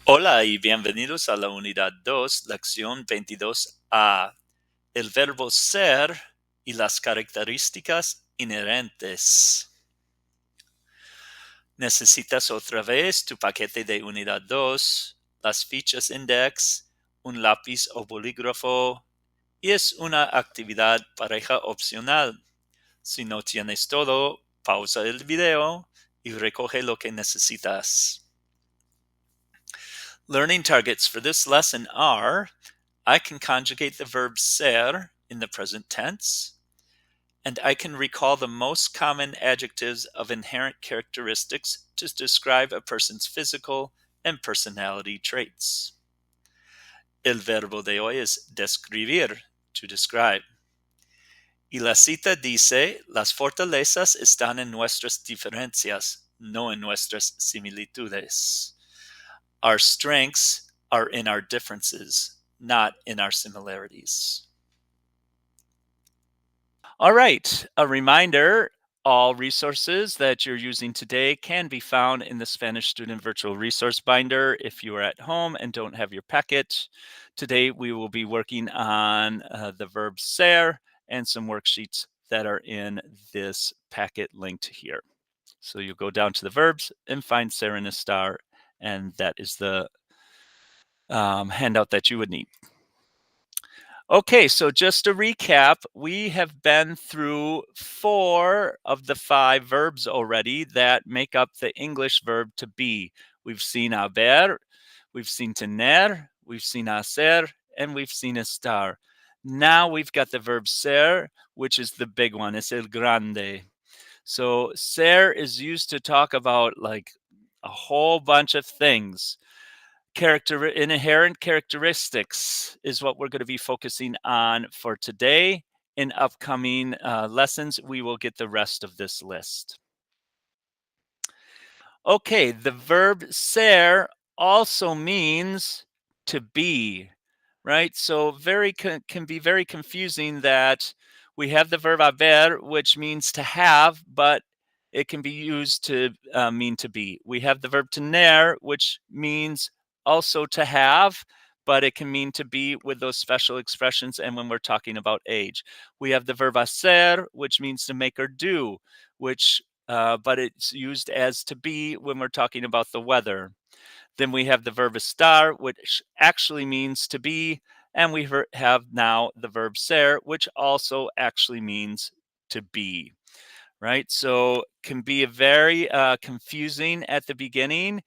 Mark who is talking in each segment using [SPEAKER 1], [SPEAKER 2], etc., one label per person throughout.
[SPEAKER 1] Hola y bienvenidos a la unidad 2, lección 22A, el verbo ser y las características inherentes. Necesitas otra vez tu paquete de unidad 2, las fichas index, un lápiz o bolígrafo, y es una actividad pareja opcional. Si no tienes todo, pausa el video y recoge lo que necesitas. Learning targets for this lesson are: I can conjugate the verb ser in the present tense, and I can recall the most common adjectives of inherent characteristics to describe a person's physical and personality traits. El verbo de hoy es describir, to describe. Y la cita dice: las fortalezas están en nuestras diferencias, no en nuestras similitudes. Our strengths are in our differences, not in our similarities. All right, a reminder, all resources that you're using today can be found in the Spanish Student Virtual Resource Binder if you are at home and don't have your packet. Today we will be working on the verb ser and some worksheets that are in this packet linked here. So you go down to the verbs and find ser in a star, and that is the handout that you would need. Okay, so just to recap, we have been through 4 of the 5 verbs already that make up the English verb to be. We've seen haber, we've seen tener, we've seen hacer, and we've seen estar. Now we've got the verb ser, which is the big one. Es el grande. So ser is used to talk about like a whole bunch of things. Inherent characteristics is what we're going to be focusing on for today. In upcoming lessons, we will get the rest of this list. Okay, the verb ser also means to be, right? So can be very confusing that we have the verb haber, which means to have, but it can be used to mean to be. We have the verb tener, which means also to have, but it can mean to be with those special expressions and when we're talking about age. We have the verb hacer, which means to make or do, but it's used as to be when we're talking about the weather. Then we have the verb estar, which actually means to be, and we have now the verb ser, which also actually means to be, right? So can be a very confusing at the beginning,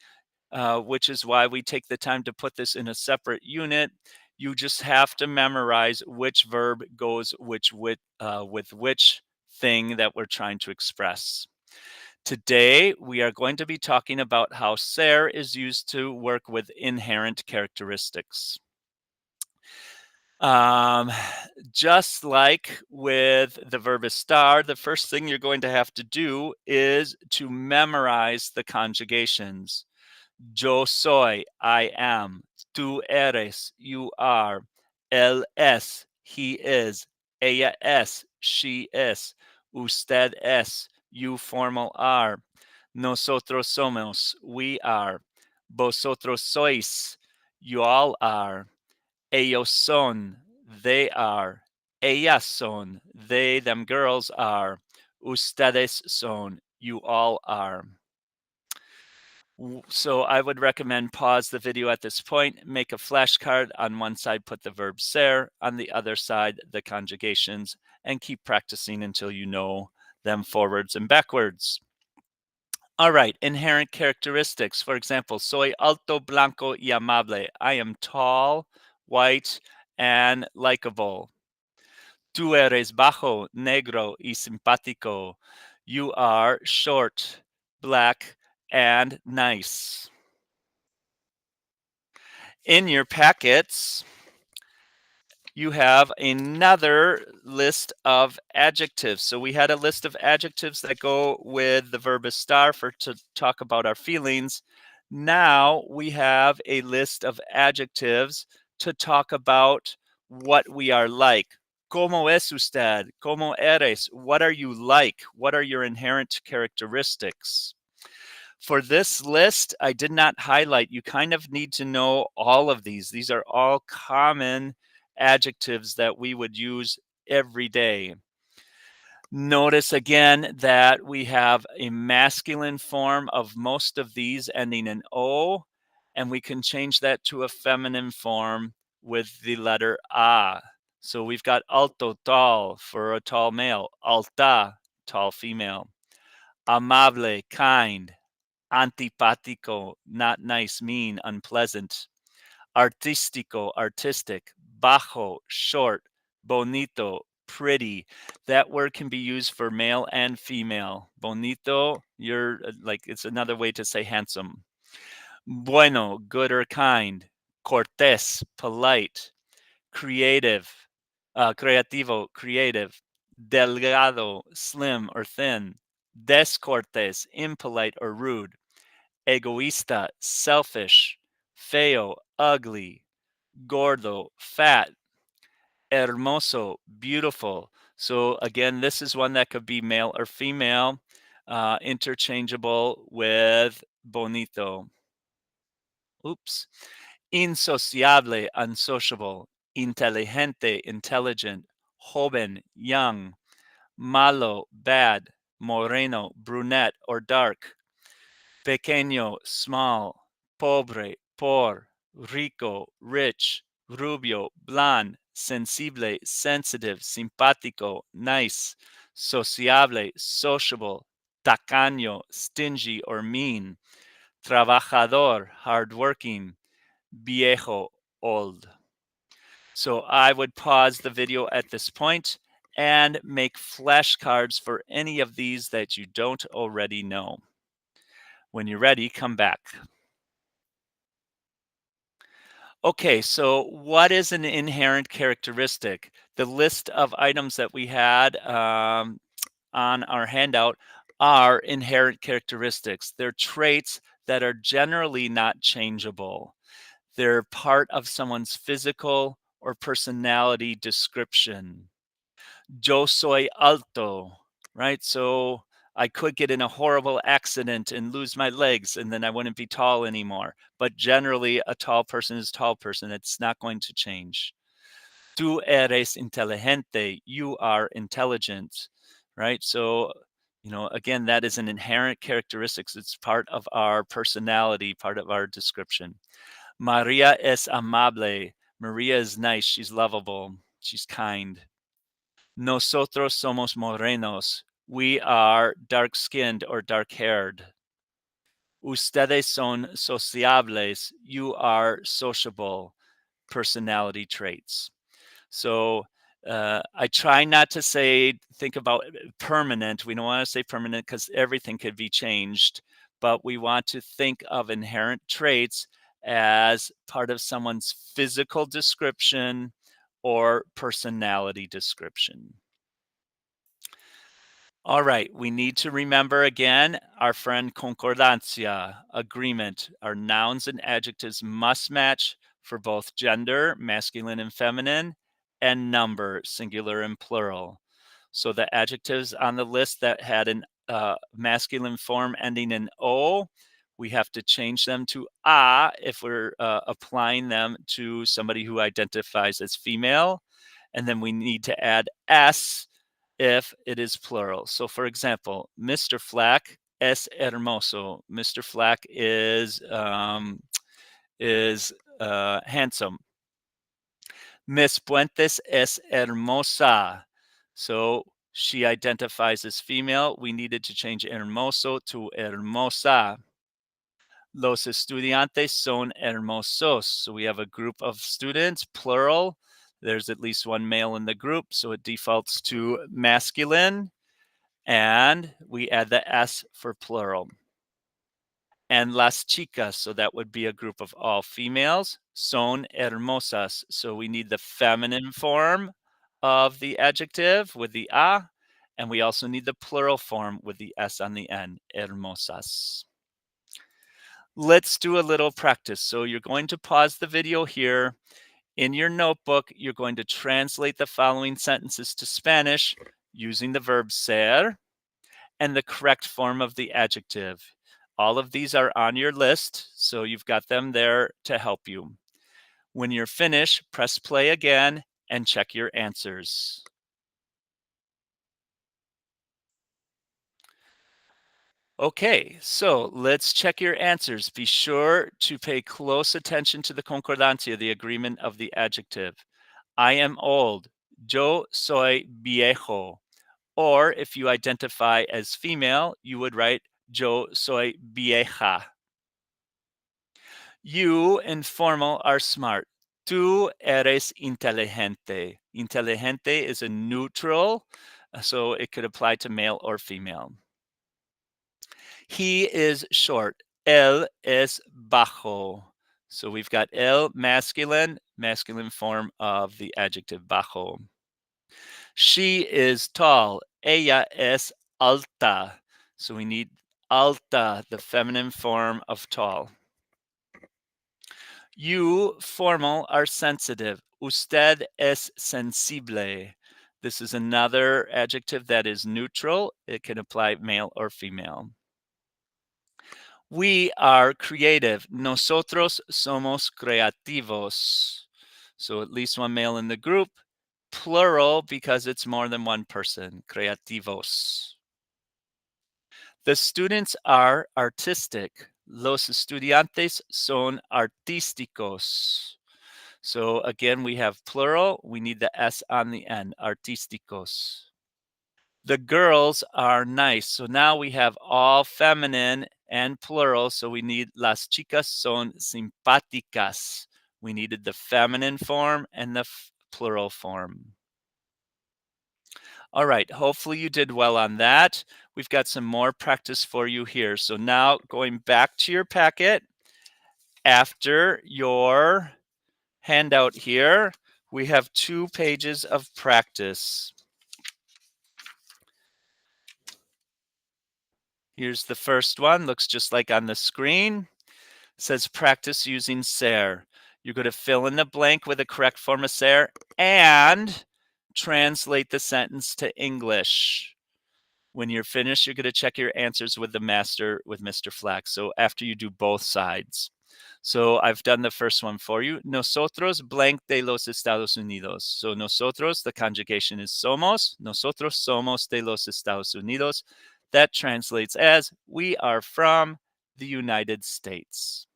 [SPEAKER 1] which is why we take the time to put this in a separate unit. You just have to memorize which verb goes with which thing that we're trying to express. Today, we are going to be talking about how ser is used to work with inherent characteristics. Just like with the verb estar, the first thing you're going to have to do is to memorize the conjugations. Yo soy, I am. Tú eres, you are. Él es, he is. Ella es, she is. Usted es, you formal are. Nosotros somos, we are. Vosotros sois, you all are. Ellos son, they are. Ellas son, they, them girls are. Ustedes son, you all are. So I would recommend pause the video at this point, make a flashcard. On one side, put the verb ser, on the other side, the conjugations, and keep practicing until you know them forwards and backwards. All right, inherent characteristics. For example, soy alto, blanco y amable. I am tall, white, and likable. Tú eres bajo, negro y simpático. You are short, black, and nice. In your packets, you have another list of adjectives. So we had a list of adjectives that go with the verb estar to talk about our feelings. Now we have a list of adjectives to talk about what we are like. ¿Cómo es usted? ¿Cómo eres? What are you like? What are your inherent characteristics? For this list, I did not highlight. You kind of need to know all of these. These are all common adjectives that we would use every day. Notice again that we have a masculine form of most of these ending in O, and we can change that to a feminine form with the letter A. So we've got alto, tall, for a tall male, alta, tall female, amable, kind, antipático, not nice, mean, unpleasant, artístico, artistic, bajo, short, bonito, pretty. That word can be used for male and female. Bonito, you're like, it's another way to say handsome. Bueno, good or kind. Cortés, polite. Creative, creativo, creative. Delgado, slim or thin. Descortés, impolite or rude. Egoísta, selfish. Feo, ugly. Gordo, fat. Hermoso, beautiful. So again, this is one that could be male or female, interchangeable with bonito. Oops. Insociable, unsociable. Inteligente, intelligent. Joven, young. Malo, bad. Moreno, brunette or dark. Pequeño, small. Pobre, poor. Rico, rich. Rubio, blond. Sensible, sensitive. Simpático, nice. Sociable, sociable. Tacaño, stingy or mean. Trabajador, hardworking. Viejo, old. So I would pause the video at this point and make flashcards for any of these that you don't already know. When you're ready, come back. Okay, so what is an inherent characteristic? The list of items that we had on our handout are inherent characteristics. They're traits that are generally not changeable. They're part of someone's physical or personality description. Yo soy alto, right? So I could get in a horrible accident and lose my legs, and then I wouldn't be tall anymore. But generally, a tall person is a tall person. It's not going to change. Tú eres inteligente. You are intelligent, right? So, again, that is an inherent characteristic. It's part of our personality, part of our description. Maria es amable. Maria is nice. She's lovable. She's kind. Nosotros somos morenos. We are dark-skinned or dark-haired. Ustedes son sociables. You are sociable. Personality traits. So I try not to think about permanent. We don't want to say permanent because everything could be changed, but we want to think of inherent traits as part of someone's physical description or personality description. All right, we need to remember again our friend concordancia, agreement. Our nouns and adjectives must match for both gender, masculine and feminine, and number, singular and plural. So the adjectives on the list that had an masculine form ending in O, we have to change them to A if we're applying them to somebody who identifies as female. And then we need to add S if it is plural. So for example, Mr. Flack es hermoso. Mr. Flack is handsome. Miss Puentes es hermosa. So she identifies as female. We needed to change hermoso to hermosa. Los estudiantes son hermosos. So we have a group of students, plural. There's at least one male in the group, so it defaults to masculine. And we add the S for plural. And las chicas, so that would be a group of all females, son hermosas. So we need the feminine form of the adjective with the a, and we also need the plural form with the s on the end, hermosas. Let's do a little practice. So you're going to pause the video here. In your notebook, you're going to translate the following sentences to Spanish using the verb ser and the correct form of the adjective. All of these are on your list, so you've got them there to help you. When you're finished, press play again and check your answers. Okay, so let's check your answers. Be sure to pay close attention to the concordancia, the agreement of the adjective. I am old. Yo soy viejo. Or if you identify as female, you would write yo soy vieja. You, informal, are smart. Tú eres inteligente. Inteligente is a neutral, so it could apply to male or female. He is short. Él es bajo. So we've got él, masculine form of the adjective bajo. She is tall. Ella es alta. So we need alta, the feminine form of tall. You, formal, are sensitive. Usted es sensible. This is another adjective that is neutral. It can apply male or female. We are creative. Nosotros somos creativos. So at least one male in the group. Plural because it's more than one person. Creativos. The students are artistic. Los estudiantes son artísticos. So again, we have plural. We need the S on the end, artísticos. The girls are nice. So now we have all feminine and plural. So we need las chicas son simpáticas. We needed the feminine form and the plural form. All right, hopefully you did well on that. We've got some more practice for you here. So now going back to your packet, after your handout here, we have 2 pages of practice. Here's the first one, looks just like on the screen. It says practice using ser. You're going to fill in the blank with the correct form of ser and translate the sentence to English. When you're finished, you're going to check your answers with the master, with Mr. Flack. So after you do both sides. So I've done the first one for you. Nosotros blank de los Estados Unidos. So nosotros, the conjugation is somos. Nosotros somos de los Estados Unidos. That translates as we are from the United States.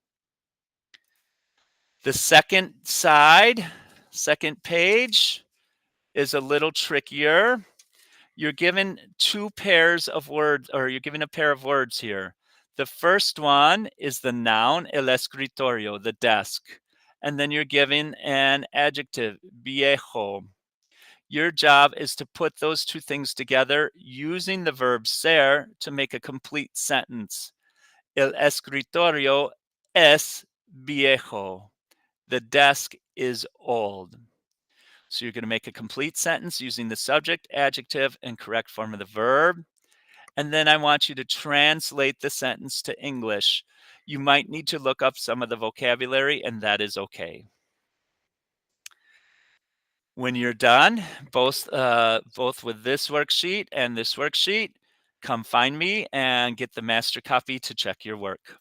[SPEAKER 1] The second side, second page, is a little trickier. You're given 2 pairs of words, or you're given a pair of words here. The first one is the noun, el escritorio, the desk. And then you're given an adjective, viejo. Your job is to put those 2 things together using the verb ser to make a complete sentence. El escritorio es viejo. The desk is old. So you're going to make a complete sentence using the subject, adjective, and correct form of the verb. And then I want you to translate the sentence to English. You might need to look up some of the vocabulary, and that is okay. When you're done, both with this worksheet and this worksheet, come find me and get the master copy to check your work.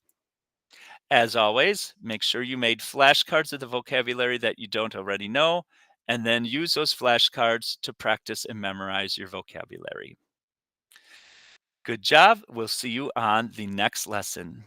[SPEAKER 1] As always, make sure you made flashcards of the vocabulary that you don't already know, and then use those flashcards to practice and memorize your vocabulary. Good job. We'll see you on the next lesson.